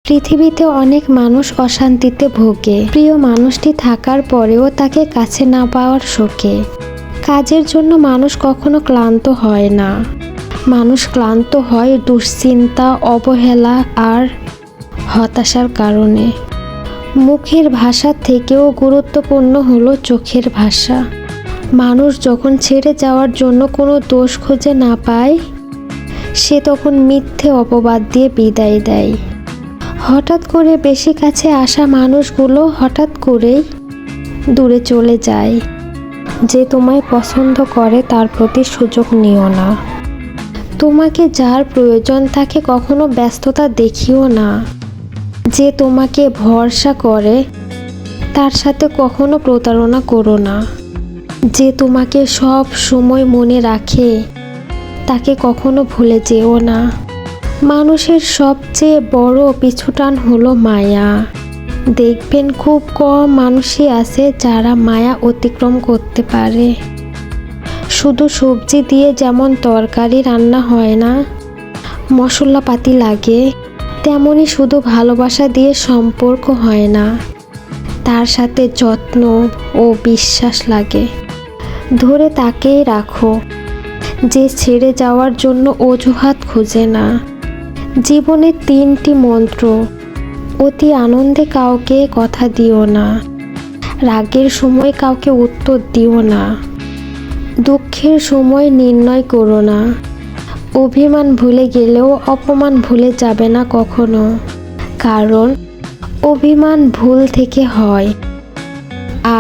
পৃথিবীতে অনেক মানুষ অশান্তিতে ভোগে, প্রিয় মানুষটি থাকার পরেও তাকে কাছে না পাওয়ার শোকে। কাজের জন্য মানুষ কখনো ক্লান্ত হয় না। মানুষ ক্লান্ত হয় দুশ্চিন্তা, অবহেলা আর হতাশার কারণে। মুখের ভাষার থেকেও গুরুত্বপূর্ণ হলো চোখের ভাষা। মানুষ যখন ছেড়ে যাওয়ার জন্য কোনো দোষ খুঁজে না পায়, সে তখন মিথ্যে অপবাদ দিয়ে বিদায় দেয়। হঠাৎ করে বেশি কাছে আসা মানুষগুলো হঠাৎ করেই দূরে চলে যায়। যে তোমায় পছন্দ করে তার প্রতি সুযোগ নিও না। তোমাকে যার প্রয়োজন তাকে কখনো ব্যস্ততা দেখিও না। যে তোমাকে ভরসা করে তার সাথে কখনো প্রতারণা করো না। যে তোমাকে সব সময় মনে রাখে তাকে কখনো ভুলে যেও না। মানুষের সবচেয়ে বড় পিছুটান হলো মায়া। দেখবেন খুব কম মানুষই আছে যারা মায়া অতিক্রম করতে পারে। শুধু সবজি দিয়ে যেমন তরকারি রান্না হয় না, মশলাপাতি লাগে, তেমনি শুধু ভালোবাসা দিয়ে সম্পর্ক হয় না, তার সাথে যত্ন ও বিশ্বাস লাগে। ধরে তাকেই রাখো, যে ছেড়ে যাওয়ার জন্য অজুহাত খুঁজে না। জীবনে 3টি মন্ত্র: অতি আনন্দে কাউকে কথা দিও না, রাগের সময় কাউকে উত্তর দিও না, দুঃখের সময় নির্ণয় করো না, অভিমান ভুলে গেলেও অপমান ভুলে যাবে না কখনো। কারণ অভিমান ভুল থেকে হয়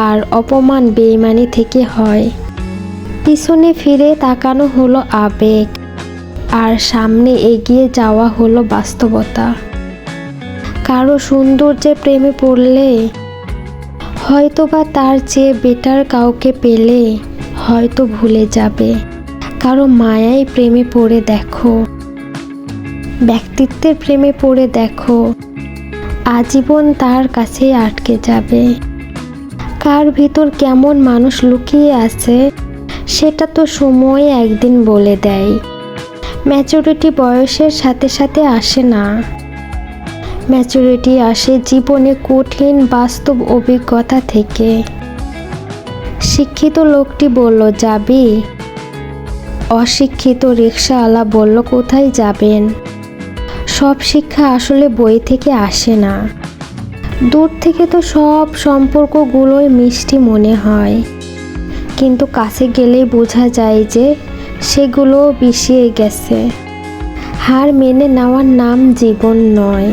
আর অপমান বেইমানি থেকে হয়। পিছনে ফিরে তাকানো হলো আবেগ, আর সামনে এগিয়ে যাওয়া হলো বাস্তবতা। কারো সৌন্দর্যে প্রেমে পড়লে হয়তোবা তার চেয়ে বেটার কাউকে পেলে হয়তো ভুলে যাবে। কারো মায়ায় প্রেমে পড়ে দেখো, ব্যক্তিত্বের প্রেমে পড়ে দেখো, আজীবন তার কাছেই আটকে যাবে। কার ভিতর কেমন মানুষ লুকিয়ে আছে সেটা তো সময় একদিন বলে দেয়। ম্যাচুরিটি বয়সের সাথে সাথে আসে না। ম্যাচুরিটি আসে জীবনে কঠিন বাস্তব অভিজ্ঞতা থেকে। শিক্ষিত লোকটি বলল, যাবি? অশিক্ষিত রিকশাওয়ালা বলল, কোথায় যাবেন? সব শিক্ষা আসলে বই থেকে আসে না। দূর থেকে তো সব সম্পর্কগুলোই মিষ্টি মনে হয়, কিন্তু কাছে গেলেই বোঝা যায় যে সেগুলো বিষিয়ে গেছে। হার মেনে নেওয়ার নাম জীবন নয়।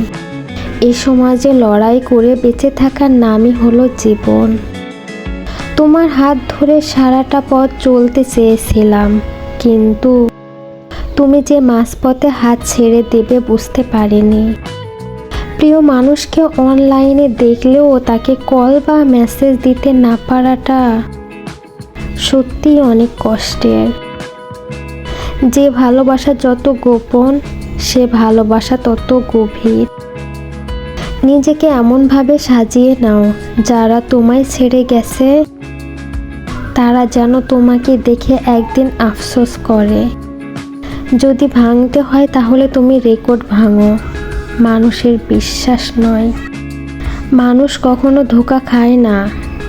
এই সমাজে লড়াই করে বেঁচে থাকার নামই হলো জীবন। তোমার হাত ধরে সারাটা পথ চলতে চেয়েছিলাম, কিন্তু তুমি যে মাঝপথে হাত ছেড়ে দেবে বুঝতে পারিনি। প্রিয় মানুষকে অনলাইনে দেখলেও তাকে কল বা মেসেজ দিতে না পারাটা সত্যিই অনেক কষ্টের। যে ভালোবাসা যত গোপন, সে ভালোবাসা তত গভীর। নিজেকে এমনভাবে সাজিয়ে নাও যারা তোমায় ছেড়ে গেছে তারা যেন তোমাকে দেখে একদিন আফসোস করে। যদি ভাঙতে হয় তাহলে তুমি রেকর্ড ভাঙো, মানুষের বিশ্বাস নয়। মানুষ কখনো ধোঁকা খায় না,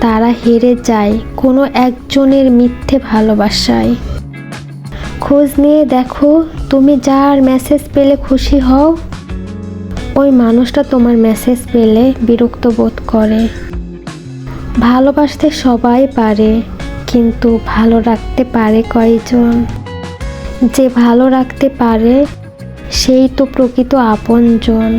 তারা হেরে যায় কোনো একজনের মিথ্যে ভালোবাসায়। খোঁজ নিয়ে দেখো, তুমি যার মেসেজ পেলে খুশি হও, ওই মানুষটা তোমার মেসেজ পেলে বিরক্ত বোধ করে। ভালোবাসতে সবাই পারে, কিন্তু ভালো রাখতে পারে কয়জন? যে ভালো রাখতে পারে সেই তো প্রকৃত আপনজন।